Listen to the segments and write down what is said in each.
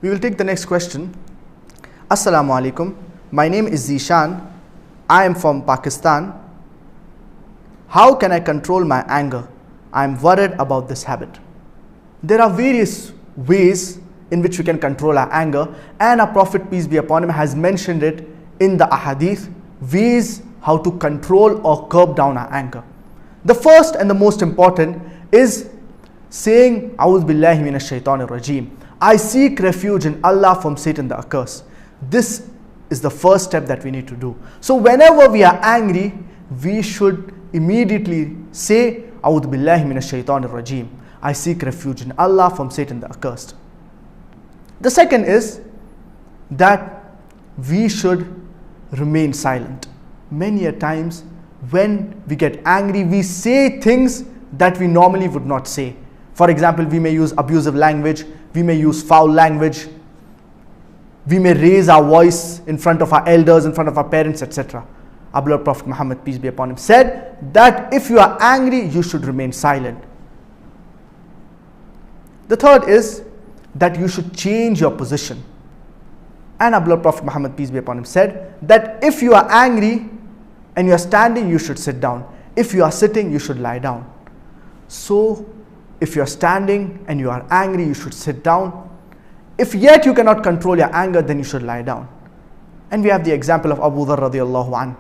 We will take the next question. Assalamu alaikum. My name is Zishan. I am from Pakistan. How can I control my anger? I am worried about this habit. There are various ways in which we can control our anger, and our Prophet, peace be upon him, has mentioned it in the ahadith, ways how to control or curb down our anger. The first and the most important is saying, A'udhu billahi minash shaitanir rajeem. I seek refuge in Allah from Satan the accursed. This is the first step that we need to do. So whenever we are angry, we should immediately say, A'udhu billahi minash shaitanir rajeem. I seek refuge in Allah from Satan the accursed. The second is that we should remain silent. Many a times when we get angry, we say things that we normally would not say. For example, we may use abusive language, we may use foul language, we may raise our voice in front of our elders, in front of our parents, etc. Our beloved Prophet Muhammad, peace be upon him, said that if you are angry, you should remain silent. The third is that you should change your position. And our beloved Prophet Muhammad, peace be upon him, said that if you are angry and you are standing, you should sit down. If you are sitting, you should lie down. So, if you are standing and you are angry, you should sit down. If yet you cannot control your anger, then you should lie down. And we have the example of Abu Dharr radiallahu anhu,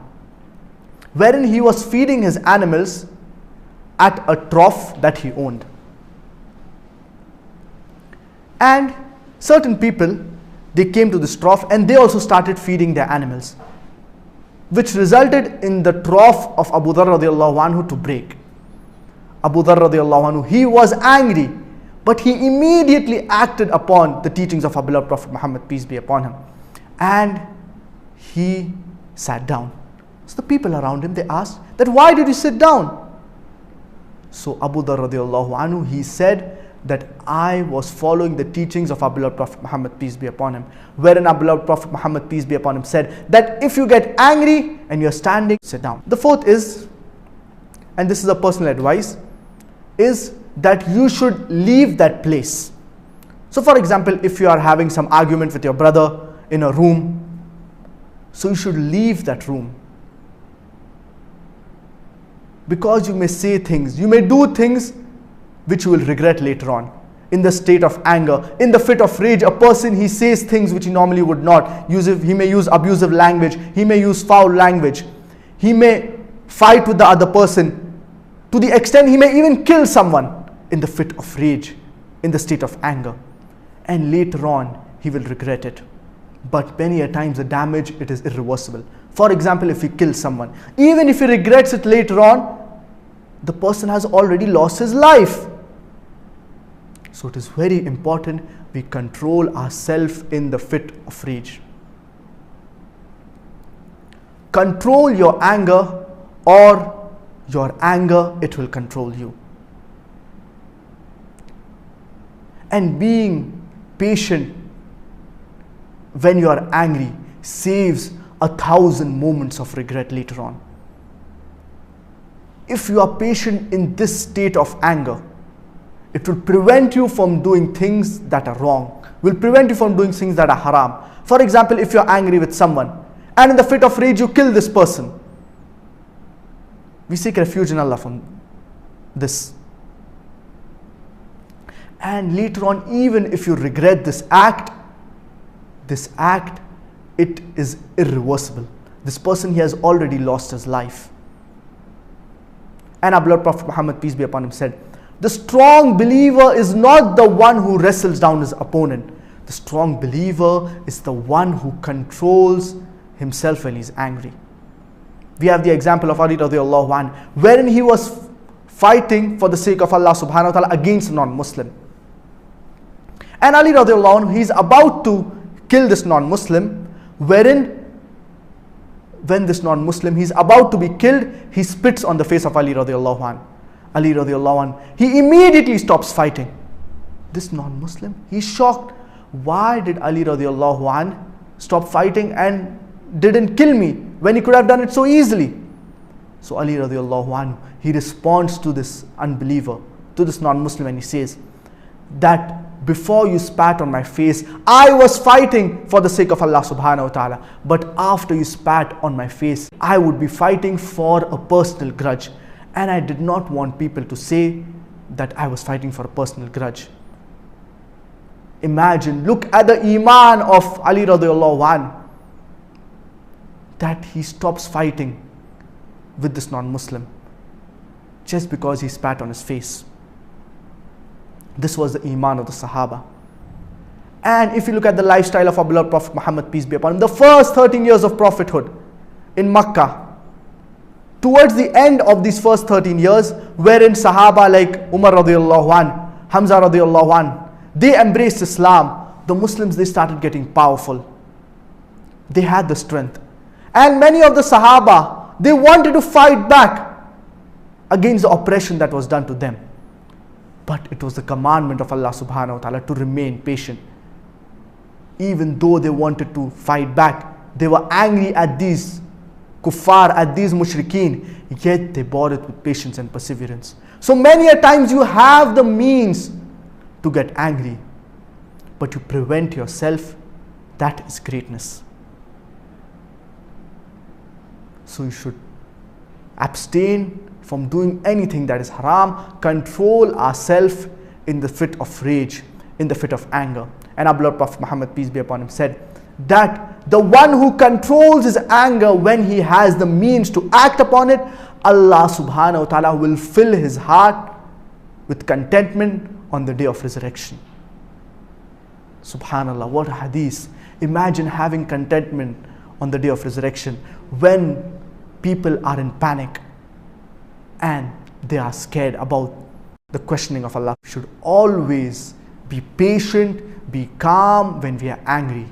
wherein he was feeding his animals at a trough that he owned. And certain people, they came to this trough and they also started feeding their animals, which resulted in the trough of Abu Dharr radiallahu anhu to break. Abu Dharr radiallahu anhu, he was angry, but he immediately acted upon the teachings of our beloved Prophet Muhammad, peace be upon him, and he sat down. So the people around him, they asked that, why did you sit down? So Abu Dharr radiallahu anhu, he said that I was following the teachings of our beloved Prophet Muhammad, peace be upon him, wherein our beloved Prophet Muhammad, peace be upon him, said that if you get angry and you're standing, sit down. The fourth is, and this is a personal advice, is that you should leave that place. So for example, if you are having some argument with your brother in a room, so you should leave that room. Because you may say things, you may do things which you will regret later on. In the state of anger, in the fit of rage, a person, he says things which he normally would not use. He may use abusive language, he may use foul language, he may fight with the other person, to the extent he may even kill someone in the fit of rage, in the state of anger. And later on, he will regret it. But many a times the damage, it is irreversible. For example, if he kills someone, even if he regrets it later on, the person has already lost his life. So it is very important we control ourselves in the fit of rage. Control your anger, or your anger, it will control you. And being patient when you are angry saves 1,000 moments of regret later on. If you are patient in this state of anger, it will prevent you from doing things that are wrong, will prevent you from doing things that are haram. For example, if you are angry with someone and in the fit of rage you kill this person, we seek refuge in Allah from this. And later on, even if you regret this act, it is irreversible. This person, he has already lost his life. And our beloved Prophet Muhammad, peace be upon him, said, the strong believer is not the one who wrestles down his opponent. The strong believer is the one who controls himself when he's angry. We have the example of Ali radiallahu anhu, wherein he was fighting for the sake of Allah subhanahu wa ta'ala against a non-Muslim. And Ali radiallahu anhu, he's about to kill this non-Muslim, wherein when this non-Muslim, he's about to be killed, he spits on the face of Ali radiallahu anhu. Ali radiallahu anhu, he immediately stops fighting. This non-Muslim, he's shocked. Why did Ali radiallahu anhu stop fighting and didn't kill me when he could have done it so easily? So Ali radiallahu anhu, he responds to this unbeliever, to this non-Muslim, and he says that before you spat on my face, I was fighting for the sake of Allah subhanahu wa ta'ala. But after you spat on my face, I would be fighting for a personal grudge. And I did not want people to say that I was fighting for a personal grudge. Imagine, look at the iman of Ali radiallahu anhu, that he stops fighting with this non-Muslim just because he spat on his face. This was the iman of the Sahaba. And if you look at the lifestyle of our beloved Prophet Muhammad, peace be upon him, the first 13 years of prophethood in Makkah, towards the end of these first 13 years, wherein Sahaba like Umar radiallahu anhu, Hamza radiallahu anhu, they embraced Islam, the Muslims, they started getting powerful. They had the strength. And many of the Sahaba, they wanted to fight back against the oppression that was done to them. But it was the commandment of Allah subhanahu wa ta'ala to remain patient. Even though they wanted to fight back, they were angry at these kuffar, at these mushrikeen, yet they bore it with patience and perseverance. So many a times you have the means to get angry, but you prevent yourself. That is greatness. So you should abstain from doing anything that is haram, control ourselves in the fit of rage, in the fit of anger. And our beloved Prophet Muhammad, peace be upon him, said that the one who controls his anger when he has the means to act upon it, Allah subhanahu wa ta'ala will fill his heart with contentment on the day of resurrection. Subhanallah, what a hadith. Imagine having contentment on the day of resurrection when people are in panic and they are scared about the questioning of Allah. We should always be patient, be calm when we are angry.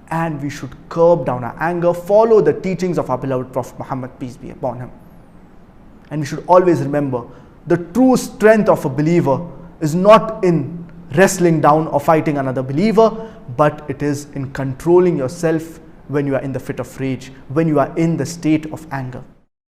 And we should curb down our anger, follow the teachings of our beloved Prophet Muhammad, peace be upon him. And we should always remember, the true strength of a believer is not in wrestling down or fighting another believer, but it is in controlling yourself when you are in the fit of rage, when you are in the state of anger.